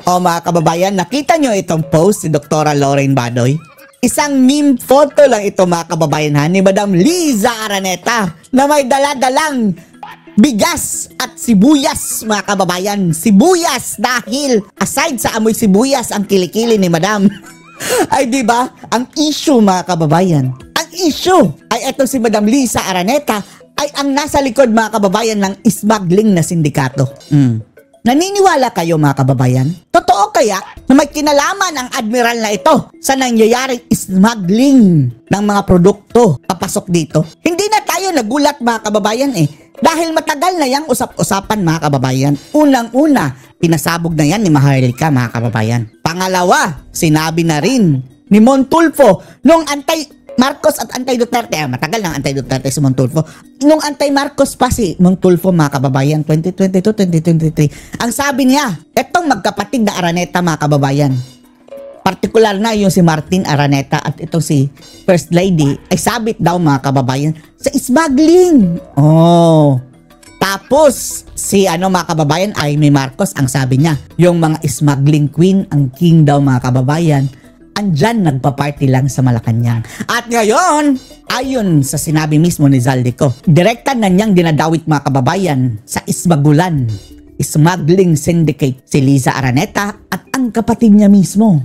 O mga kababayan, nakita nyo itong post si Dr. Lorraine Badoy? Isang meme photo lang ito mga kababayan ha, ni Madam Liza Araneta na may dala-dalang bigas at sibuyas mga kababayan. Sibuyas dahil aside sa amoy sibuyas ang kilikili ni Madam. Ay di ba? Ang issue mga kababayan. Ang issue ay ito si Madam Liza Araneta ay ang nasa likod mga kababayan ng smuggling na sindikato. Naniniwala kayo mga kababayan? Totoo kaya na may kinalaman ang admiral na ito sa nangyayaring smuggling ng mga produkto papasok dito? Hindi na tayo nagulat mga kababayan dahil matagal na yang usap-usapan mga kababayan. Unang-una, pinasabog na yan ni Maharlika mga kababayan. Pangalawa, sinabi na rin ni Montulfo nung Marcos at anti-Duterte, matagal ng anti-Duterte si Montulfo. Nung anti-Marcos pa si Montulfo mga kababayan, 2022-2023, ang sabi niya, etong magkapatid na Araneta mga kababayan, partikular na yung si Martin Araneta at itong si First Lady, ay sabit daw mga kababayan sa smuggling. Tapos, si mga kababayan, Amy Marcos, ang sabi niya, yung mga smuggling queen, ang king daw mga kababayan, andyan nagpa-party lang sa Malacanang. At ngayon, ayon sa sinabi mismo ni Zaldico, direkta na niyang dinadawit mga kababayan sa Ismagulan, smuggling syndicate si Liza Araneta at ang kapatid niya mismo.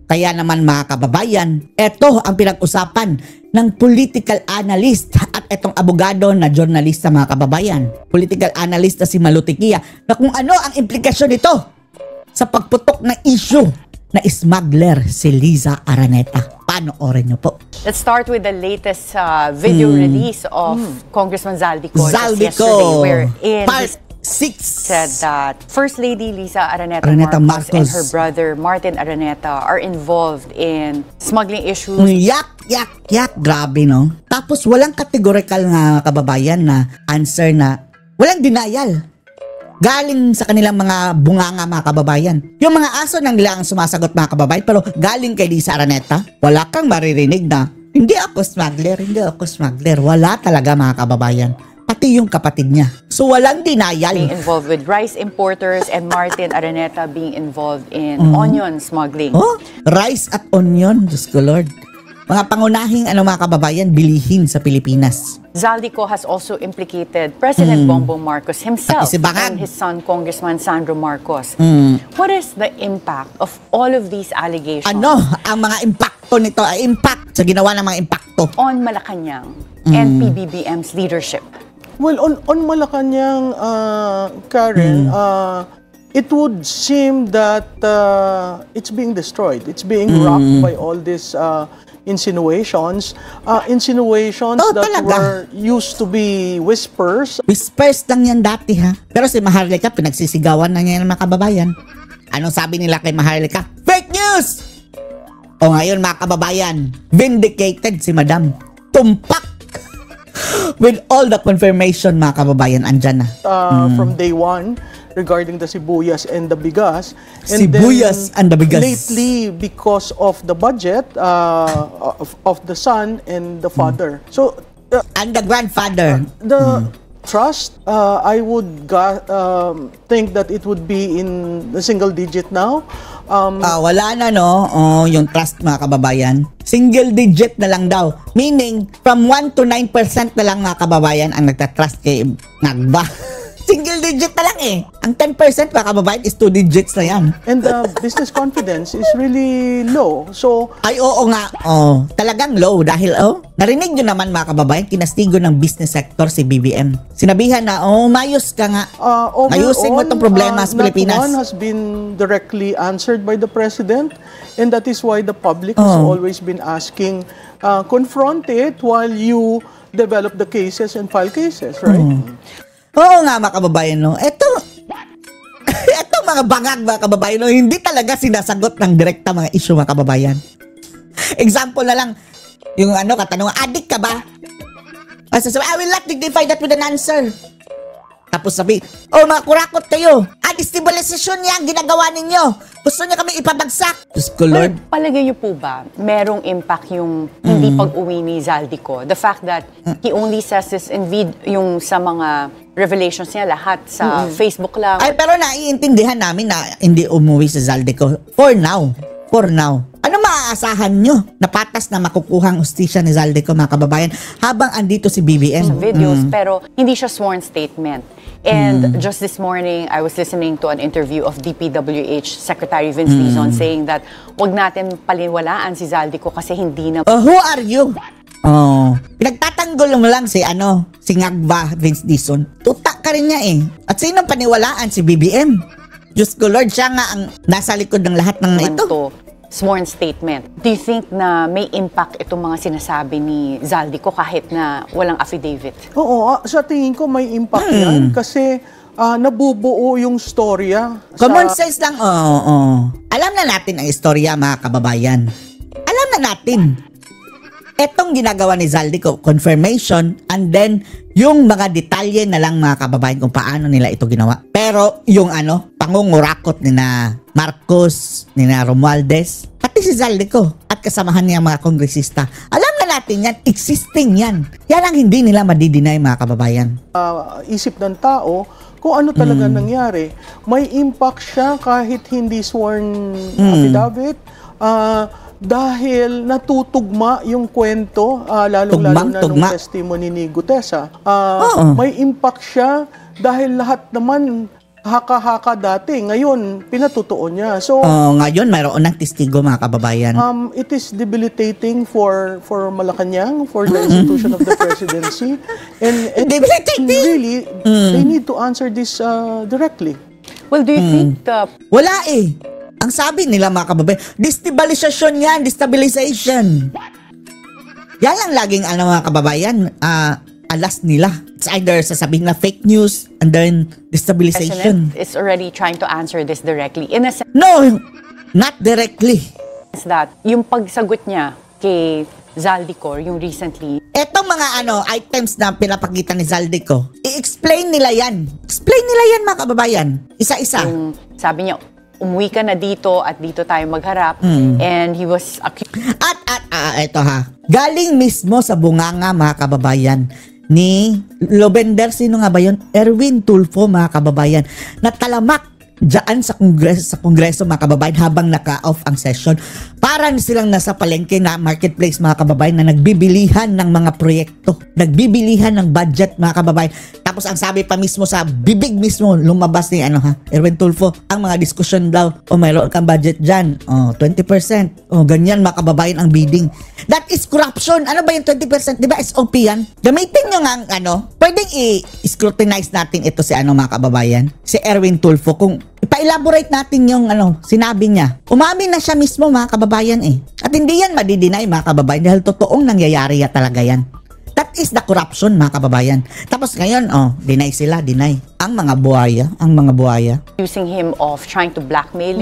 Kaya naman mga kababayan, eto ang pinag-usapan ng political analyst at etong abogado na journalista mga kababayan. Political analyst na si Malutikia na kung ano ang implikasyon nito sa pagputok ng issue na smuggler si Liza Araneta. Panoorin niyo po. Let's start with the latest video release of Congressman Zaldico. Yesterday, wherein Part 6 said that First Lady Liza Araneta Marcos and her brother Martin Araneta are involved in smuggling issues. Yak. Grabe, no? Tapos walang categorical nga kababayan na answer na walang denial. Galing sa kanilang mga bunganga mga kababayan. Yung mga aso nang nila ang sumasagot mga kababayan, pero galing kay Liza Araneta, wala kang maririnig na, hindi ako smuggler. Wala talaga mga kababayan. Pati yung kapatid niya. So walang denial. Being involved with rice importers and Martin Araneta being involved in onion smuggling. Rice at onion, Diyos ko Lord. Mga pangunahing mga kababayan, bilihin sa Pilipinas. Zaldico has also implicated President Bongbong Marcos himself and his son, Congressman Sandro Marcos. What is the impact of all of these allegations? Ano ang mga impacto nito? Impact sa ginawa ng mga impacto on Malacanang and PBBM's leadership? Well, on Malacanang, Karen, it would seem that it's being destroyed. It's being rocked by all these insinuations that talaga were used to be whispers. Whispers lang yan dati ha. Pero si Maharlika, pinagsisigawan na niya ng mga kababayan. Anong sabi nila kay Maharlika? Fake news! Ngayon mga kababayan, vindicated si Madam. Tumpak! With all the confirmation mga kababayan, andyan na. From day one, regarding the sibuyas and the bigas. And sibuyas and the bigas. Lately, because of the budget of the son and the father. So, and the grandfather. The trust, I would think that it would be in the single digit now. Wala na yung trust mga kababayan. Single digit na lang daw. Meaning, from 1 to 9% na lang mga kababayan ang nagtatrust kay Nagba. Single digit na lang Ang 10% mga kababayan is 2 digits na yan. And the business confidence is really low. So, oo nga. Talagang low dahil narinig nyo naman mga kababayan, kinastigo ng business sector si BBM. Sinabihan na, mayos ka nga. Ayusin mo itong problema sa Pilipinas. Not one has been directly answered by the President. And that is why the public has always been asking, confront it while you develop the cases and file cases, right? Oo nga mga kababayan, Ito mga bangag mga kababayan, hindi talaga sinasagot ng direkta mga issue mga kababayan. Example na lang, yung katanungan, addict ka ba? I will not dignify that with an answer. Tapos sabi, oh mga kurakot kayo, destabilisasyon niya ang ginagawa ninyo. Gusto niya kami ipabagsak. Diyos ko, Lord. Palagay niyo po ba, merong impact yung hindi pag-uwi ni Zaldico? The fact that he only says this in yung sa mga revelations niya, lahat sa Facebook lang. Ay, pero naiintindihan namin na hindi umuwi si Zaldico. For now. For now. Ano maaasahan nyo na patas na makukuhang hustisya ni Zaldico, mga kababayan, habang andito si BBM? Sa videos, pero hindi siya sworn statement. And just this morning, I was listening to an interview of DPWH Secretary Vince Dizon saying that wag natin paliwalaan si Zaldico kasi hindi na... who are you? Pinagtatanggol mo lang si Ngagba Vince Dizon. Tuta ka rin niya eh. At sino paniwalaan? Si BBM. Diyos ko Lord, siya nga ang nasa likod ng lahat ng ito. Sworn statement. Do you think na may impact itong mga sinasabi ni Zaldico kahit na walang affidavit? Oo, sa tingin ko may impact yan kasi nabubuo yung storya. Common sense lang, Alam na natin ang istorya, mga kababayan. Alam na natin. Etong ginagawa ni Zaldico, confirmation, and then yung mga detalye na lang, mga kababayan, kung paano nila ito ginawa. Pero yung pangungurakot ni na Marcos, ni na Romualdez, pati si Zaldico at kasamahan niya mga kongresista, alam na natin yan, existing yan. Yan ang hindi nila madidinay, mga kababayan. Isip ng tao, kung ano talaga nangyari, may impact siya kahit hindi sworn affidavit, dahil natutugma yung kwento, lalong-lalo na nung testimony ni Gutesa. May impact siya dahil lahat naman haka-haka dati. Ngayon, pinatutuo niya. So, ngayon, mayroon ng testigo, mga kababayan. It is debilitating for Malacanang, for the institution of the presidency. And really, they need to answer this directly. Well, do you think wala eh. Ang sabi nila, mga kababayan, destabilisasyon yan, destabilization. Yan ang laging mga kababayan, alas nila. It's either sasabihin na fake news and then destabilization. Is already trying to answer this directly. In a sense, no, not directly. That yung pagsagot niya kay Zaldico, yung recently. Etong mga items na pinapakita ni Zaldico, i-explain nila yan. Explain nila yan, mga kababayan. Isa-isa. Yung sabi niya, umuwi ka na dito at dito tayo magharap. And he was accused. Ito galing mismo sa bunganga, mga kababayan, ni Lobender, sino nga ba yun? Erwin Tulfo, mga kababayan, na talamak dyan sa kongreso, mga kababayan, habang naka-off ang session. Para silang nasa palengke na marketplace, mga kababayan, na nagbibilihan ng mga proyekto, nagbibilihan ng budget, mga kababayan. Tapos ang sabi pa mismo sa bibig mismo, lumabas ni Erwin Tulfo, ang mga diskusyon daw, mayroon kang budget dyan, 20%, ganyan, mga kababayan, ang bidding. That is corruption. Ano ba yung 20%? Di ba SOP yan? Gamitin nyo nga pwedeng i-scrutinize natin ito si mga kababayan, si Erwin Tulfo, kung ipa-elaborate natin yung sinabi niya. Umamin na siya mismo, mga kababayan At hindi yan madidinay, mga kababayan, dahil totoong nangyayari talaga yan. That is the corruption, mga kababayan. Tapos ngayon, deny sila, deny. Ang mga buhaya. Using him of trying to blackmail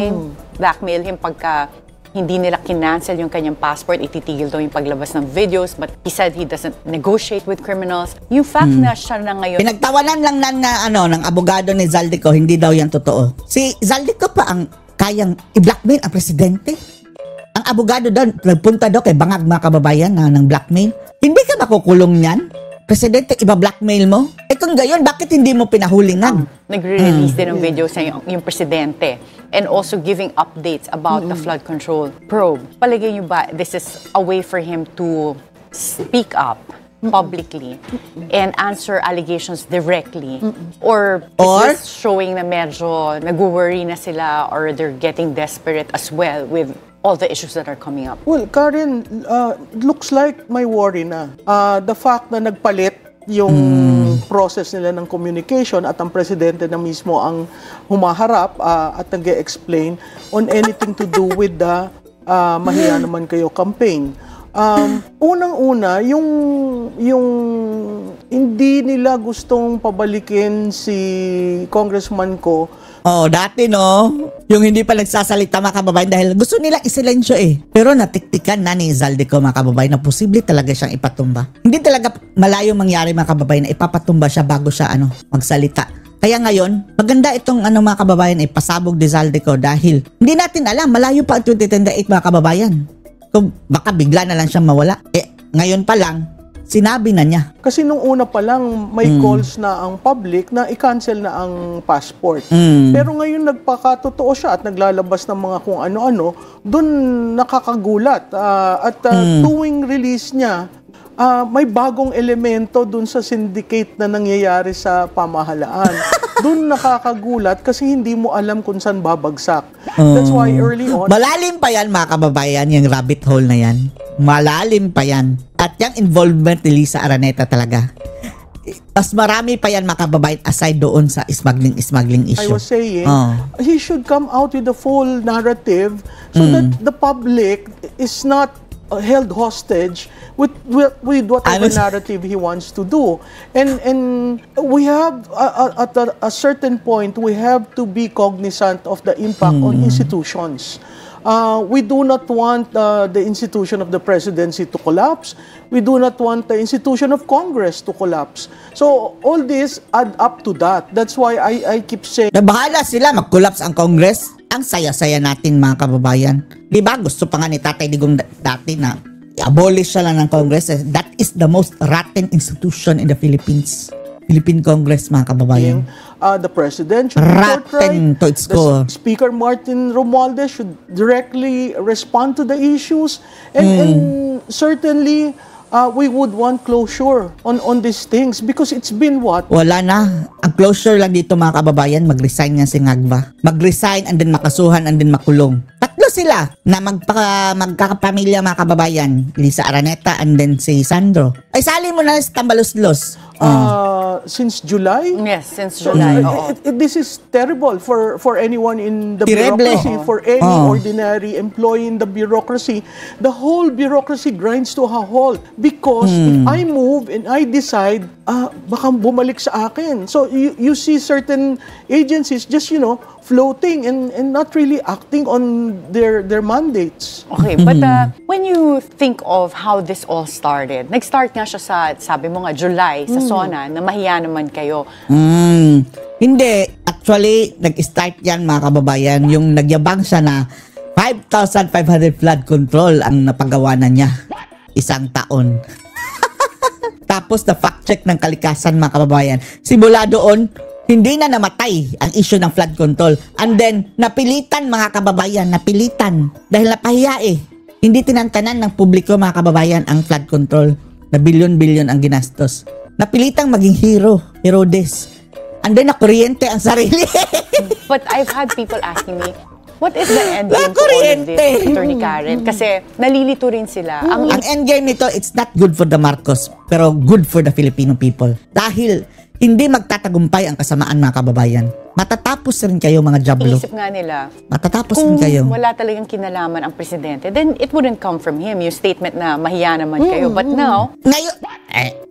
him pagka hindi nila kinancel yung kanyang passport, ititigil daw yung paglabas ng videos, but he said he doesn't negotiate with criminals. Yung fact na siya na ngayon... Pinagtawanan lang ng abogado ni Zaldico, hindi daw yan totoo. Si Zaldico pa ang kayang i-blackmail ang presidente. Ang abogado daw, nagpunta daw kay Bangag, mga kababayan, ng blackmail. Hindi ka makukulong niyan? Presidente, iba-blackmail mo? Kung gayon, bakit hindi mo pinahulingan? Nagre-release din ng videos sa yung presidente and also giving updates about the flood control probe. Palagay niyo ba, this is a way for him to speak up publicly and answer allegations directly? Or is this showing na medyo nag-worry na sila or they're getting desperate as well with all the issues that are coming up? Well, Karen, looks like may worry na. The fact na nagpalit yung process nila ng communication at ang presidente na mismo ang humaharap at nag-explain on anything to do with the Mahiya Naman Kayo campaign. Unang-una, yung hindi nila gustong pabalikin si Congressman Ko Oh, dati no, yung hindi pa nagsasalita mga kababayan dahil gusto nila isilensyo eh. Pero natiktikan na ni Zaldico mga kababayan na posible talaga siyang ipatumba. Hindi talaga malayo mangyari mga kababayan na ipapatumba siya bago siya magsalita. Kaya ngayon, maganda itong mga kababayan pasabog ni Zaldico dahil hindi natin alam, malayo pa ang 2028 mga kababayan. Kung baka bigla na lang siyang mawala. Ngayon pa lang, sinabi na niya. Kasi nung una pa lang, may calls na ang public na i-cancel na ang passport. Pero ngayon nagpakatotoo siya at naglalabas ng mga kung ano-ano, dun nakakagulat. Tuwing release niya, may bagong elemento dun sa syndicate na nangyayari sa pamahalaan. Dun nakakagulat kasi hindi mo alam kung saan babagsak. That's why early on... Malalim pa yan mga kababayan, yung rabbit hole na yan. Malalim pa yan. At yung involvement ni Liza Araneta talaga. Mas marami pa yan mga kababayan aside doon sa smuggling issue. I was saying, he should come out with the full narrative so that the public is not held hostage with whatever narrative he wants to do. And we have, at a certain point, we have to be cognizant of the impact on institutions. We do not want the institution of the presidency to collapse. We do not want the institution of Congress to collapse. So all this add up to that. That's why I keep saying... Bahala sila mag-collapse ang Congress. Ang saya-saya natin mga kababayan. Diba gusto pa nga ni Tatay Digong dati na i-abolish siya lang ng Congress. That is the most rotten institution in the Philippines. Philippine Congress mga kababayan. The president should rotten to its core. Speaker Martin Romualdez should directly respond to the issues. And certainly... we would want closure on these things because it's been what? Wala na. Ang closure lang dito mga kababayan, mag-resign nga si Ngagba. Mag-resign and then makasuhan and then makulong. Tatlo sila na magkakapamilya mga kababayan. Liza Araneta and then si Sandro. Ay sali mo na si Tambaluslos. Since July? Yes, since July. This is terrible for anyone in the Terrible. bureaucracy, for any ordinary employee in the bureaucracy. The whole bureaucracy grinds to a halt because if I move and I decide, baka bumalik sa akin. So you see certain agencies just, floating and not really acting on their mandates. Okay, but when you think of how this all started, nag-start nga siya sa, sabi mo nga, July, sa SONA, na mahiya naman kayo. Hindi. Actually, nag-start yan mga kababayan, yung nagyabang siya na 5,500 flood control ang napagawa na niya. Isang taon. Tapos na fact check ng kalikasan mga kababayan. Simula doon, hindi na namatay ang issue ng flood control. And then, napilitan mga kababayan, napilitan. Dahil napahiya Hindi tinantanan ng publiko mga kababayan ang flood control. Na bilyon-bilyon ang ginastos. Napilitang maging hero, Herodes. And then, nakuryente ang sarili. But I've had people asking me, what is the end game to all of this, Attorney Karen? Kasi nalilito rin sila. Ang end game nito, it's not good for the Marcos, pero good for the Filipino people. Dahil hindi magtatagumpay ang kasamaan mga kababayan. Matatapos rin kayo mga jablo. Isip nga nila, Matatapos kung rin kayo. wala talagang kinalaman ang presidente, then it wouldn't come from him, yung statement na mahiya naman kayo. But now, Ngayon,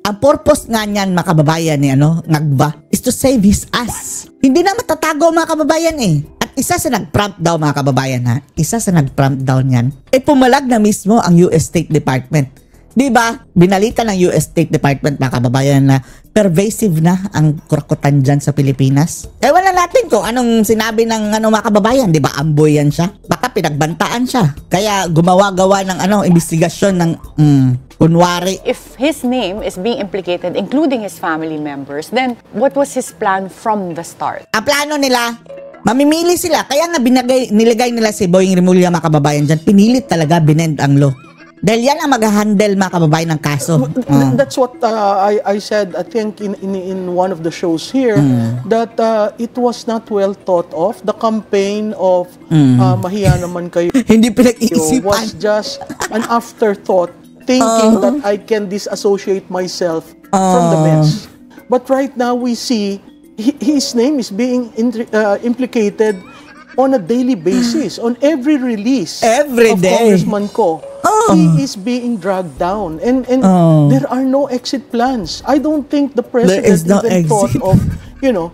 ang purpose nga niyan mga kababayan ni Ngagba is to save his ass. Hindi na matatago mga kababayan At isa sa nag-prompt daw mga kababayan Isa sa nag-prompt daw niyan. Pumalag na mismo ang US State Department. Diba? Binalita ng US State Department mga kababayan na pervasive na ang kurakutan dyan sa Pilipinas. Ewan na natin kung anong sinabi ng mga kababayan. Diba? Amboy yan siya. Baka pinagbantaan siya. Kaya gumawa-gawa ng investigasyon ng kunwari. if his name is being implicated, including his family members, then what was his plan from the start? Ang plano nila, mamimili sila. Kaya nga nilagay nila si Boying Rimulya mga kababayan dyan. Pinilit talaga binend ang law. Dahil yan ang mag-handle mga kababayan ng kaso. That's what I said, I think, in one of the shows here, that it was not well thought of. The campaign of mahiya naman kayo Hindi was pinag-iisipan. just an afterthought, thinking that I can disassociate myself from the mess. But right now we see his name is being implicated on a daily basis, on every release Every of day. Congressman Ko. He is being dragged down, and there are no exit plans. I don't think the president There is no even thought exit. of you know,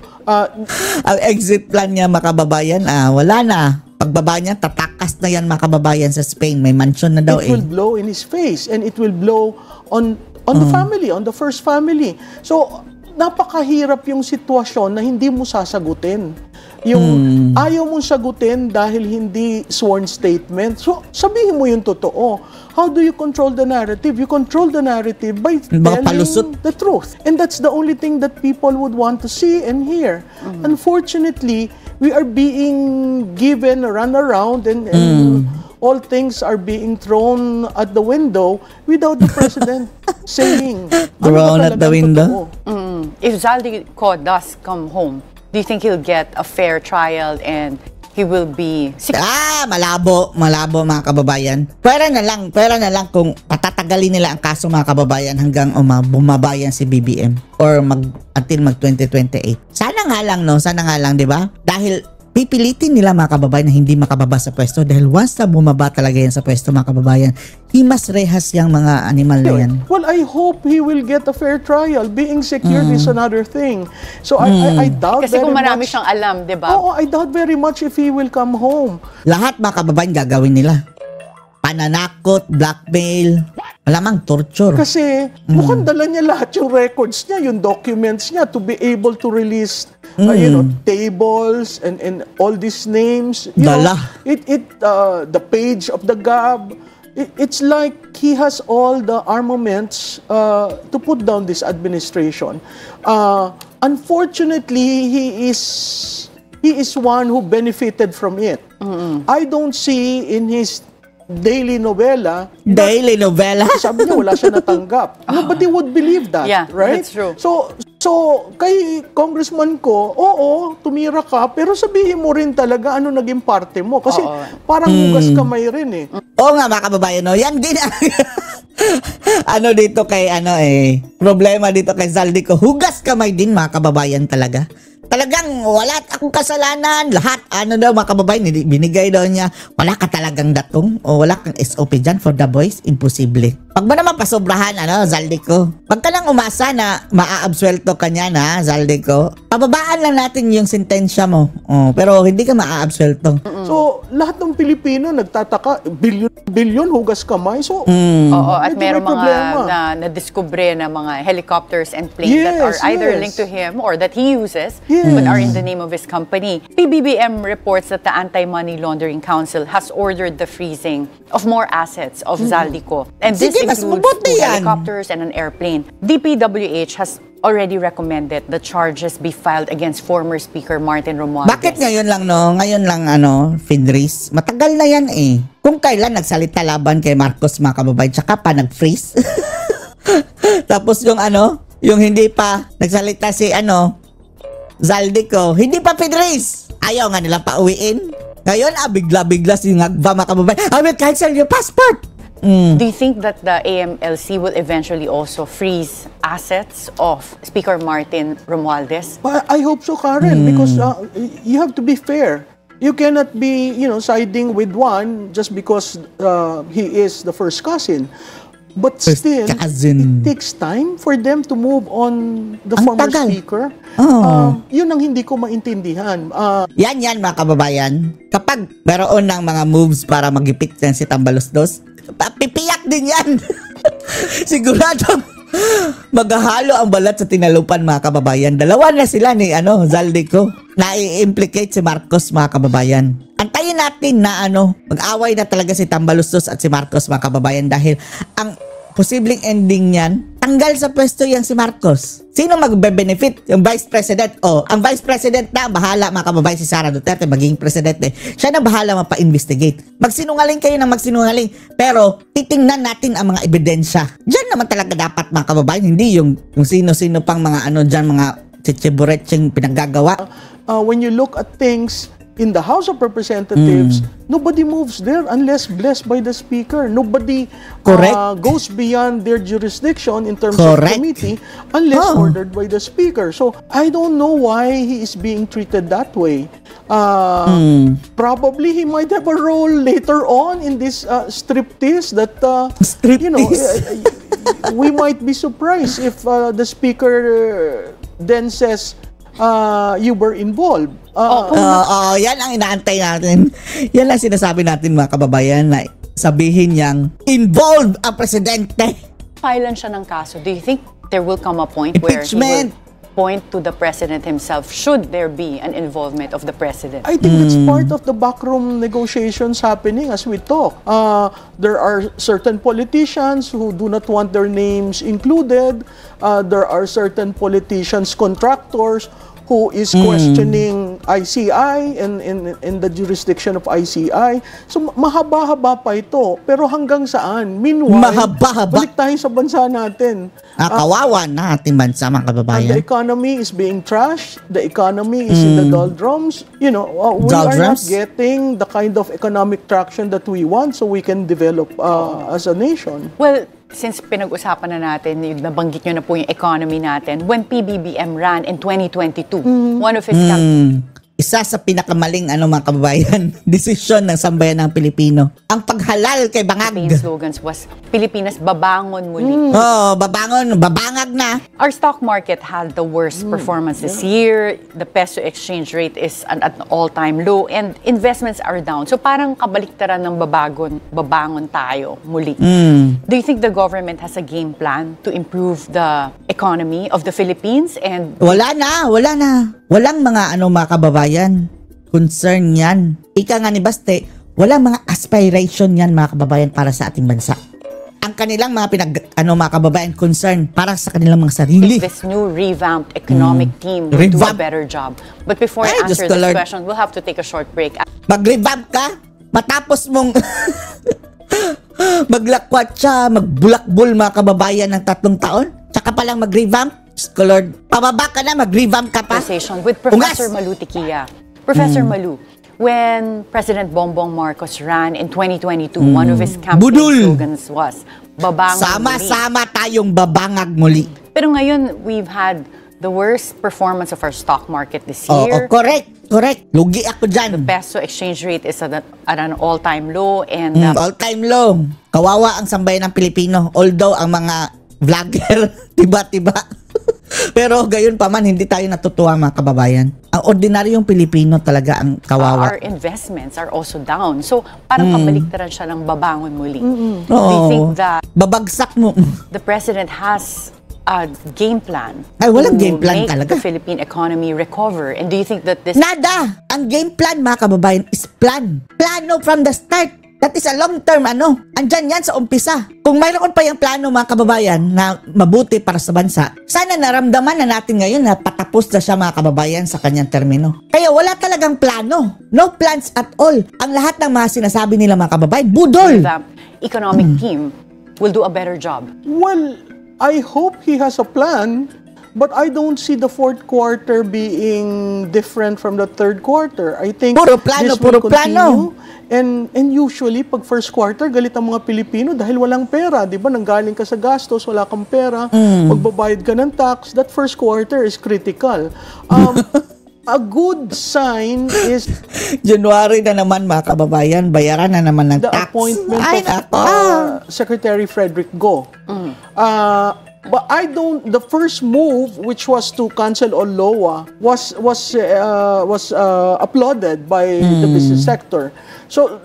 Ang exit plan niya, makababayan, wala na. Pagbaba niya, tatakas na yan, makababayan, sa Spain. May mansion na daw it will blow in his face and it will blow on the family, on the first family. So, napakahirap yung sitwasyon na hindi mo sasagutin. Yung ayaw mong sagutin dahil hindi sworn statement. So, sabihin mo yung totoo. How do you control the narrative? You control the narrative by telling the truth. And that's the only thing that people would want to see and hear. Unfortunately, we are being given a runaround and all things are being thrown at the window without the president saying thrown at the window. If Zaldico does come home, do you think he'll get a fair trial and he will be... Malabo mga kababayan. Pwera na lang kung patatagalin nila ang kaso mga kababayan hanggang bumabayan si BBM or until mag 2028. Sana nga lang, di ba? Dahil pipilitin nila mga kababayan na hindi makababa sa pwesto dahil once na bumaba talaga yan sa pwesto mga kababayan, himas rehas yung mga animal na yan. Well, I hope he will get a fair trial. Being secured is another thing. So I doubt Kasi very kung marami much, siyang alam, di ba? Oo, I doubt very much if he will come home. Lahat mga kababayan gagawin nila. Pananakot, blackmail, malamang torture. Kasi mukhang dala niya lahat yung records niya, yung documents niya to be able to release tables and all these names. Dala. The page of the GAB. It's like he has all the armaments to put down this administration. Unfortunately, he is one who benefited from it. I don't see in his daily novela. Sabi niya wala siya natanggap. Nobody would believe that, right? That's true. So kay congressman ko, oo, tumira ka, pero sabihin mo rin talaga ano naging parte mo. Kasi parang hugas kamay rin eh. Oo nga mga kababayan, yan din dito kay problema dito kay Zaldico. Hugas kamay din mga kababayan talaga. Talagang wala akong kasalanan. Lahat, mga kababayan, binigay daw niya. Wala ka talagang datong o wala kang SOP dyan for the boys. Imposible. Pag mo naman pasobrahan, Zaldico. Pag ka lang umasa na maa-absuelto ka niya na, Zaldico, pababaan lang natin yung sentensya mo. Pero hindi ka maa-absuelto. So, lahat ng Pilipino nagtataka, bilyon hugas kamay. So, Oo, at merong mga na-discover na mga helicopters and planes that are either linked to him or that he uses but are in the name of his company. PBBM reports that the Anti-Money Laundering Council has ordered the freezing of more assets of Zaldico. And this includes 2 helicopters and an airplane. DPWH has already recommended the charges be filed against former Speaker Martin Romualdez. Bakit ngayon lang, Ngayon lang, Fidris? Matagal na yan eh. Kung kailan nagsalita laban kay Marcos mga kababayan, tsaka pa nag-freeze. Tapos yung hindi pa nagsalita si Zaldico, hindi pa Fidris. Ayaw nga nila pauwiin. Ngayon, bigla-bigla si Ngagba mga kababayan, I will cancel your passport. Do you think that the AMLC will eventually also freeze assets of Speaker Martin Romualdez? I hope so, Karen, because you have to be fair. You cannot be, siding with one just because he is the first cousin. But still, it takes time for them to move on the former speaker. Yun ang hindi ko maintindihan. Yan mga kababayan. Kapag meron ng mga moves para magipit yan si Tambaloslos, pipiyak din yan. Sigurado maghahalo ang balat sa tinalupan mga kababayan. Dalawa na sila ni Zaldico. Na-i-implicate si Marcos mga kababayan. Antayin natin na mag-away na talaga si Tambaloslos at si Marcos mga kababayan dahil ang posibleng ending niyan, tanggal sa pwesto yan si Marcos. Sino magbe-benefit? Yung Vice President. Ang Vice President na bahala mga kababayan si Sara Duterte magiging presidente. Siya na bahala mapa-investigate. Magsinungaling kayo ng magsinungaling. Pero titingnan natin ang mga ebidensya. Diyan naman talaga dapat mga kababayan. Hindi yung sino-sino pang mga dyan, mga chichiburetsing pinaggagawa. When you look at things in the House of Representatives, nobody moves there unless blessed by the Speaker. Nobody goes beyond their jurisdiction in terms of committee unless ordered by the Speaker. So, I don't know why he is being treated that way. Probably he might have a role later on in this striptease that, we might be surprised if the Speaker then says, you were involved. Yan ang inaantay natin. Yan ang sinasabi natin mga kababayan na sabihin niyang involved ang presidente. Filean siya ng kaso. Do you think there will come a point where he will point to the president himself should there be an involvement of the president? I think that's part of the backroom negotiations happening as we talk. There are certain politicians who do not want their names included. There are certain politicians, contractors, who is questioning ICI and the jurisdiction of ICI. So, mahaba-haba pa ito. Pero hanggang saan? Meanwhile, mahaba-haba. balik tayo sa bansa natin. Kawawa na ating bansa, mga kababayan. The economy is being trashed. The economy is in the doldrums. You know, we are not getting the kind of economic traction that we want so we can develop as a nation. Well, since pinag-usapan na natin, nabanggit nyo na po yung economy natin, when PBBM ran in 2022, one of his isa sa pinakamaling mga kababayan, desisyon ng sambayan ng Pilipino, ang paghalal kay Bangag. campaign slogans was, Pilipinas, babangon muli. Babangag na. Our stock market had the worst performance this year. The peso exchange rate is at an all-time low and investments are down. So parang kabaliktaran ng babangon tayo muli. Do you think the government has a game plan to improve the economy of the Philippines? And Wala na. Walang mga mga kababayan. Concern yan. Ika nga ni Baste, walang mga aspiration yan mga kababayan para sa ating bansa. Ang kanilang mga mga kababayan concern para sa kanilang mga sarili. this new revamped economic team will do a better job. But before I answer this question, we'll have to take a short break. Mag-revamp ka, matapos mong maglakwat siya, magbulakbul mga kababayan ng 3 taon, tsaka palang mag-revamp. Lord, pababa ka na, mag-revamp ka pa. With Professor Malu Tiquia. Professor Malu, when President Bongbong Marcos ran in 2022, one of his campaign slogans was, babangon muli. Sama-sama tayong babangag muli. Pero ngayon, we've had the worst performance of our stock market this year. Correct. Lugi ako dyan. Peso exchange rate is at an all-time low. And all-time low. Kawawa ang sambayan ng Pilipino. Although ang mga vlogger, tiba-tiba. Pero gayon pa man, hindi tayo natutuwa mga kababayan. Ang ordinaryong Pilipino talaga ang kawawa. Our investments are also down. So, parang kabaliktaran siya ng babangon muli. Do you think that babagsak mo. the president has a game plan walang to game plan make talaga. the Philippine economy recover? And do you think that this... Nada! Ang game plan mga kababayan is plan. Plano from the start. That is a long-term Andyan yan sa umpisa. Kung mayroon pa yung plano mga kababayan na mabuti para sa bansa, sana naramdaman na natin ngayon na patapos na siya mga kababayan sa kanyang termino. Kaya wala talagang plano. No plans at all. Ang lahat ng mga sinasabi nila mga kababayan, budol. The economic team will do a better job. Well, I hope he has a plan, but I don't see the fourth quarter being different from the third quarter. I think Puro plano. And usually, pag first quarter, galit ang mga Pilipino dahil walang pera. Di ba? Nanggaling ka sa gastos, wala kang pera. Magbabayad ka ng tax. That first quarter is critical. A good sign is January na naman mga kababayan, bayaran na naman ng the tax. appointment of Secretary Frederick Go. But the first move, which was to cancel all LOA, was applauded by the business sector. So,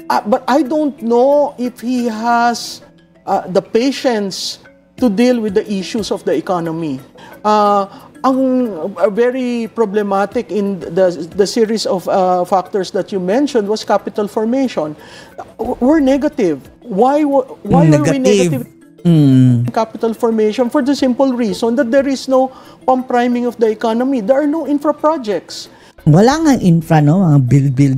but I don't know if he has the patience to deal with the issues of the economy. Very problematic in the series of factors that you mentioned was capital formation. We're negative. Why are we negative? Capital formation for the simple reason that there is no pump-priming of the economy. There are no infra projects. Wala nga infra, no? Mga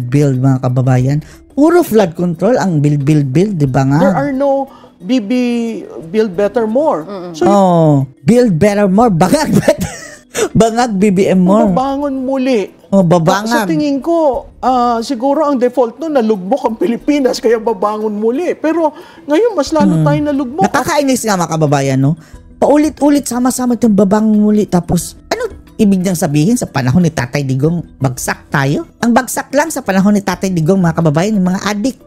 build, mga kababayan. Puro flood control ang build, di ba nga? There are no BB build better more. So build better more, bangag better. Bangag BBM more. Babangon muli. Babangag. Sa tingin ko, siguro ang default nun, nalugbok ang Pilipinas, kaya babangon muli. Pero ngayon, mas lalo tayo nalugbok. Nakakainis nga mga kababayan, no? Paulit-ulit, sama-sama itong babangon muli. Tapos, ano ibig niyang sabihin sa panahon ni Tatay Digong, bagsak tayo? Ang bagsak lang sa panahon ni Tatay Digong, mga kababayan, yung mga addict.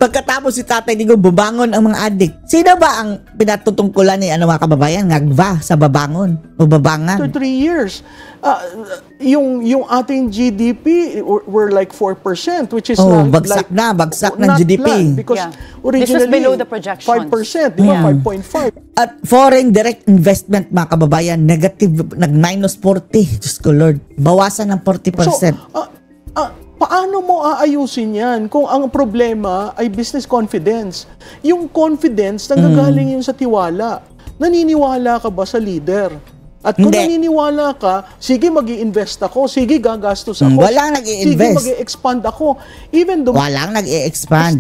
Pagkatapos si Tatay Digong bubangon ang mga adik. Sino ba ang pinatutungkulan ni mga kababayan? Ngagva sa babangon o babangan. After 3 years, yung ating GDP we're like 4%, which is bagsak na not GDP. planned because originally this was below the projections. 5%, di ba? 5.5. At foreign direct investment, mga kababayan, negative, nag-minus 40. Diyos ko Lord, bawasan ng 40%. Paano mo aayusin yan kung ang problema ay business confidence? Yung confidence, nanggagaling yun sa tiwala. Naniniwala ka ba sa leader? At kung naniniwala ka, sige mag-i-invest ako, sige gagastos ako, walang nag-i-invest. sige mag-i-expand ako. Even the walang nag-i-expand.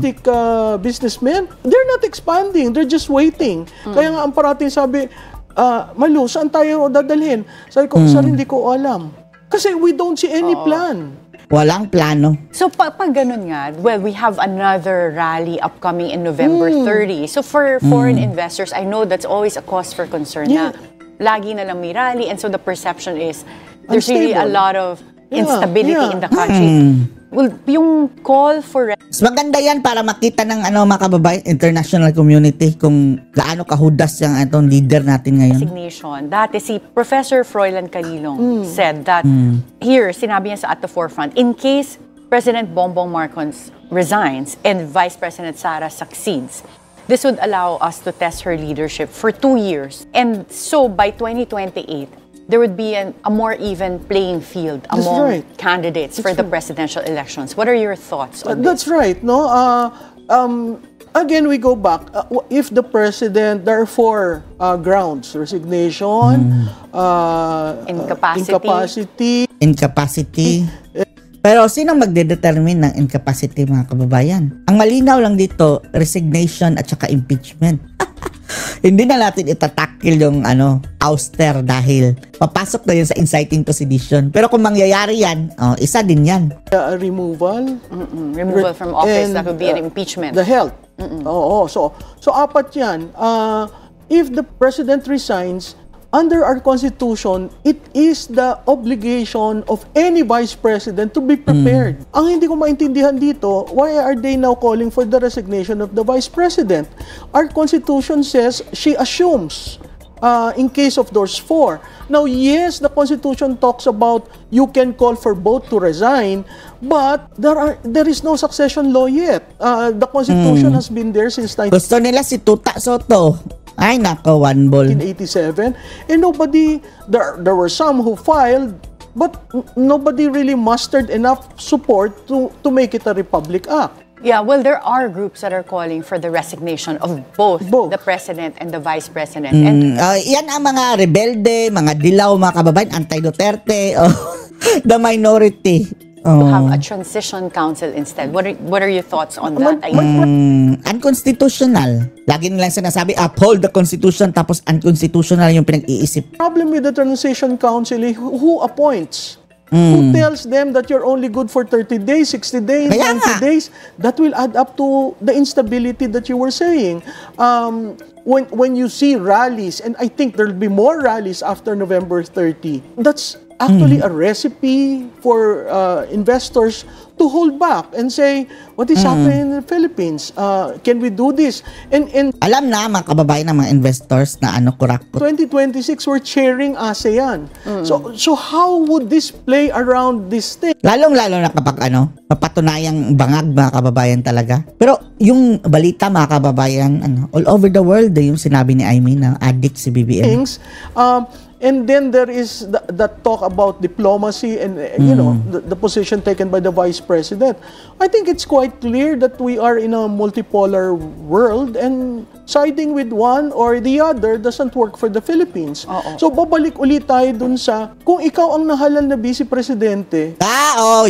Businessmen, they're not expanding, they're just waiting. Kaya nga ang parating sabi, Malu, saan tayo dadalhin? Sabi ko, sir, hindi ko alam. Kasi we don't see any plan. Walang plano. So pag ganun nga, well, we have another rally upcoming in November 30. So for foreign investors, I know that's always a cause for concern na lagi na lang may rally, and so the perception is there's really a lot of instability in the country. Well, yung call for... Maganda yan para makita ng mga kababayan, international community, kung gaano kahudas yung itong leader natin ngayon. Resignation. Dati si Professor Froilan Calilong said that here, sinabi niya sa At the Forefront, in case President Bongbong Marcos resigns and Vice President Sara succeeds, this would allow us to test her leadership for 2 years. And so by 2028, there would be a more even playing field among candidates for the presidential elections. What are your thoughts on That's this? right. No, again, we go back. If the president, there are 4 grounds: resignation, incapacity. Pero sinong magdedetermine ng incapacity, mga kababayan? Ang malinaw lang dito, resignation at saka impeachment. Hindi na natin itatakil yung ouster dahil papasok na yun sa inciting to sedition. Pero kung mangyayari yan, isa din yan. Removal. Removal from office, that would be an impeachment. The health. Oo. So 4 yan. If the president resigns, under our Constitution, it is the obligation of any vice president to be prepared. Ang hindi ko maintindihan dito, why are they now calling for the resignation of the vice president? Our Constitution says she assumes in case of those 4. Now, yes, the Constitution talks about you can call for both to resign, but there is no succession law yet. The Constitution has been there since Gusto nila si Tuta Soto. Ay, nako, one ball. 1987. And there were some who filed, but nobody really mustered enough support to make it a Republic Act. Yeah, well, there are groups that are calling for the resignation of both the president and the vice president. And yan ang mga rebelde, mga dilaw, mga kababayan, anti-Duterte, the minority. To have a transition council instead. What are your thoughts on that? Unconstitutional. Lagi nilang sinasabi, uphold the Constitution, tapos unconstitutional yung pinag-iisip. Problem with the transition council is who appoints? Who tells them that you're only good for 30 days, 60 days, 90 days? That will add up to the instability that you were saying. When you see rallies, and I think there'll be more rallies after November 30, that's actually a recipe for investors to hold back and say, what is happening in the Philippines? Can we do this? And alam na mga kababayan ng mga investors na kurakot. 2026, we're chairing ASEAN. So how would this play around this thing? Lalong-lalo na kapag papatunayang bangag, mga kababayan talaga. Pero yung balita, mga kababayan, all over the world, yung sinabi ni Amy na addict si BBM. And then there is that talk about diplomacy and the position taken by the vice president. I think it's quite clear that we are in a multipolar world, and siding with one or the other doesn't work for the Philippines. So babalik ulit tayo dun sa kung ikaw ang nahalal na vice presidente.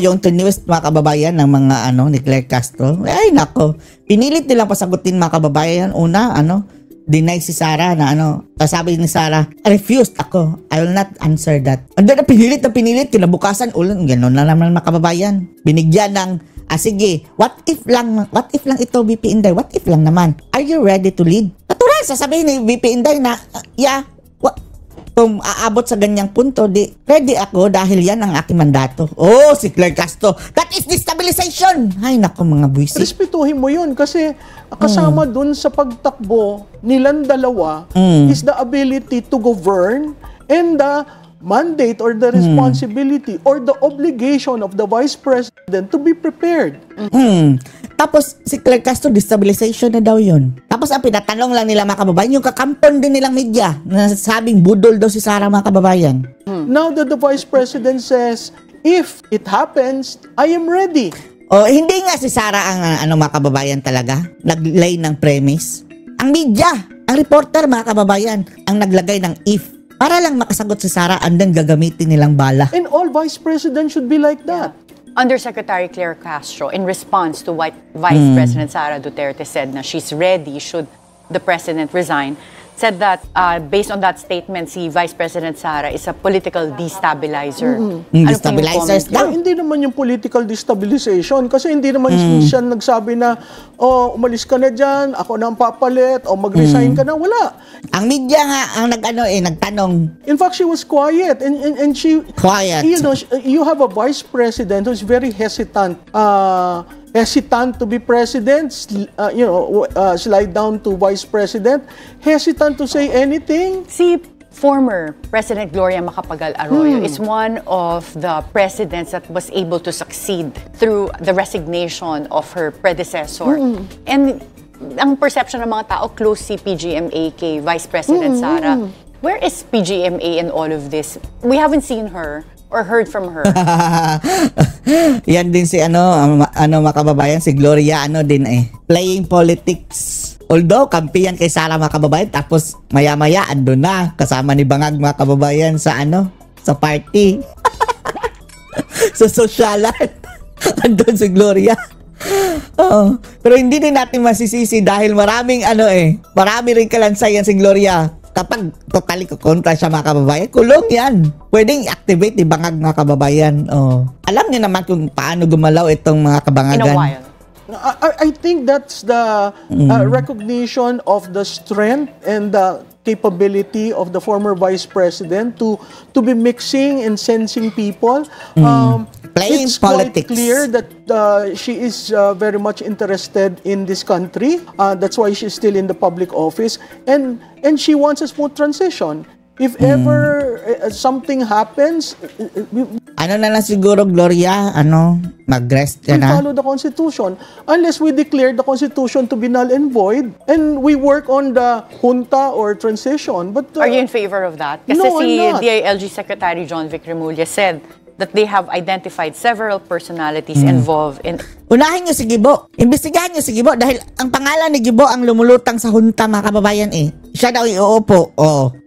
Yung twist, mga kababayan, ng mga ni Claire Castro. Ay nako, pinilit nilang pasagutin, mga kababayan. Una, deny si Sara na sabi ni Sara, refused ako. I will not answer that. And then pinilit, kinabukasan ulan, gano'n na naman, mga kababayan. Binigyan ng, sige, what if lang ito, VP Inday, what if lang naman? Are you ready to lead? Natural, sasabihin ni VP Inday na, yeah, kung aabot sa ganyang punto, di ready ako dahil yan ang aking mandato. Oh, si Claire Castro. That is destabilization. Ay, nako mga buwisit. Respetuhin mo yun kasi kasama dun sa pagtakbo nilang dalawa is the ability to govern and the mandate or the responsibility or the obligation of the Vice President to be prepared. Tapos si Claire Castro, destabilization na daw yun. Tapos ang pinatanong lang nila mga kababayan, yung kakampon din nilang media na sabing budol daw si Sara mga kababayan. Now that the Vice President says, if it happens, I am ready. O hindi nga si Sara ang mga kababayan talaga naglay ng premise. Ang media, ang reporter mga kababayan, ang naglagay ng if. Para lang makasagot si Sara, and then gagamitin nilang bala. And all Vice President should be like that. Undersecretary Claire Castro, in response to what Vice President Sara Duterte said na she's ready should the President resign, said that based on that statement, si Vice President Sara is a political destabilizer. Destabilizers daw. Hindi naman yung political destabilization kasi hindi naman siya nagsabi na, oh, umalis ka na dyan, ako na ang papalit, o mag-resign ka na. Wala. Ang media nga ang nagtanong. In fact, she was quiet and she... Quiet. You know, you have a Vice President who's very hesitant to be president, slide down to Vice President, hesitant to say anything. Si former President Gloria Macapagal Arroyo is one of the presidents that was able to succeed through the resignation of her predecessor. And ang perception ng mga tao, close si PGMA kay Vice President Sara. Where is PGMA in all of this? We haven't seen her or heard from her. Yan din si mga kababayan, si Gloria din playing politics. Although kampiyan kay Sara mga kababayan, tapos maya-maya ando na kasama ni Bangag mga kababayan sa sa party. Sa sosyalan. Andun si Gloria. Pero hindi din natin masisisi dahil maraming marami rin kalansayan si Gloria. Kapag totally kontra siya mga kababayan, kulong yan. Pwedeng i-activate ni Bangag mga kababayan. Alam niyo naman kung paano gumalaw itong mga kabangagan. In a while. I think that's the recognition of the strength and the capability of the former Vice President to be mixing and sensing people. Playing it's politics. Quite clear that she is very much interested in this country. That's why she's still in the public office, and she wants a smooth transition. If ever something happens, na lang siguro, Gloria, mag-rest ka we na. follow the Constitution. Unless we declare the Constitution to be null and void, and we work on the junta or transition. But Are you in favor of that? Kasi No, si I'm not. DILG Secretary John Vic Remulla said that they have identified several personalities involved in... Unahin niyo si Gibo. Imbestigahan niyo si Gibo dahil ang pangalan ni Gibo ang lumulutang sa junta mga kababayan Siya daw iuupo.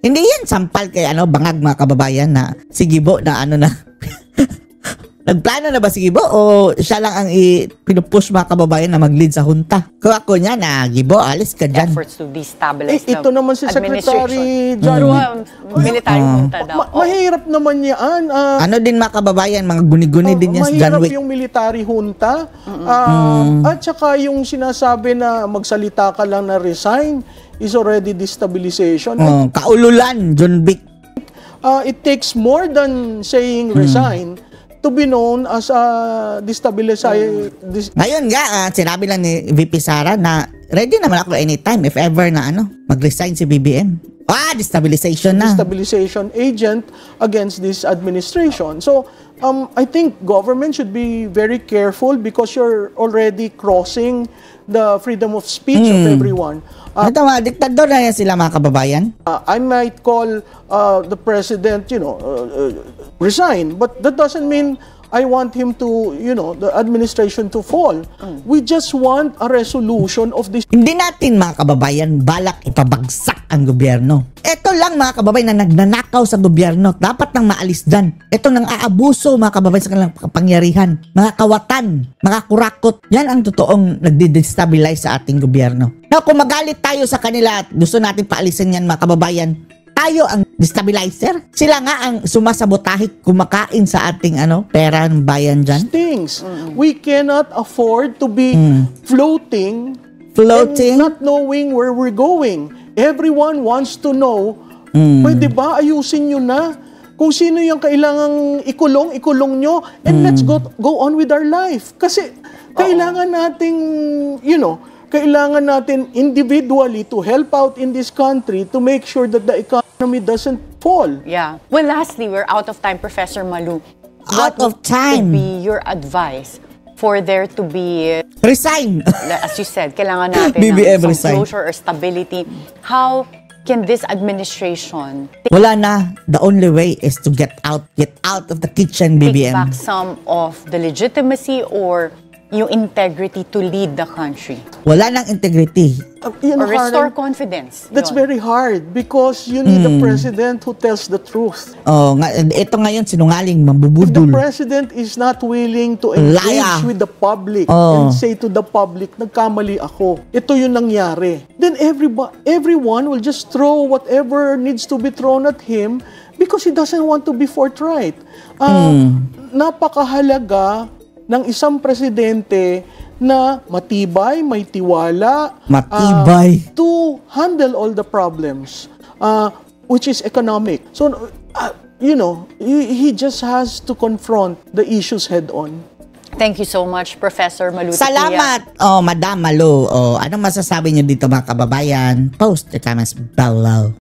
Hindi yan sampal kay Bangag mga kababayan na si Gibo na Nagplano na ba si Gibo o siya lang ang pinupush mga kababayan na mag-lead sa junta? Kung ako niya na, Gibo, alis ka dyan. efforts to destabilize ito naman si Secretary John military junta daw. mahirap naman yan. Din mga kababayan, mga guni-guni din yan sa John Mahirap Wick. yung military junta. At saka yung sinasabi na magsalita ka lang na resign is already destabilization. Kaululan, John Wick. It takes more than saying resign to be known as a destabilizer. Ngayon nga, sinabi lang ni VP Sara na ready naman ako anytime if ever na mag-resign si BBM. Destabilization na. Destabilization agent against this administration. So, I think government should be very careful because you're already crossing the freedom of speech of everyone. Ito mga diktador na yan sila mga kababayan. I might call the president, resign, but that doesn't mean I want him to, the administration to fall. We just want a resolution of this. Hindi natin mga kababayan balak ipabagsak ang gobyerno. Ito lang mga kababayan na nagnanakaw sa gobyerno. Dapat nang maalis dyan. Ito nang aabuso mga kababayan sa kanilang kapangyarihan. Mga kawatan, mga kurakot. Yan ang totoong nagdi-destabilize sa ating gobyerno. Now, kung magalit tayo sa kanila at gusto natin paalisin yan mga kababayan, tayo ang destabilizer. Sila nga ang sumasabotahe kumakain sa ating pera ng bayan dyan. Things. We cannot afford to be floating and not knowing where we're going. Everyone wants to know Pwede ba? Ayusin nyo na. Kung sino yung kailangang ikulong nyo, and let's go on with our life. Kasi kailangan nating, kailangan natin individually to help out in this country to make sure that the economy doesn't fall. Yeah. Well, lastly, we're out of time, Professor Malu. Out of time. What would be your advice for there to be, Resign. as you said, kailangan natin BBM ng some resign. closure or stability. How can this administration Wala na. The only way is to get out of the kitchen, take BBM. back some of the legitimacy or yung integrity to lead the country? Wala nang integrity. Or restore confidence? That's Yun. very hard because you need a president who tells the truth. Oh, ito ngayon sinungaling, If the mambubudol. president is not willing to engage Liar. with the public Oh. and say to the public, nagkamali ako, ito yung nangyari, then everyone will just throw whatever needs to be thrown at him because he doesn't want to be forthright. Napakahalaga ng isang presidente na matibay, may tiwala, Matibay. to handle all the problems, which is economic. So, he just has to confront the issues head on. Thank you so much, Professor Malu. Salamat, Madam Malu. Anong masasabi niyo dito mga kababayan? Post your comments below.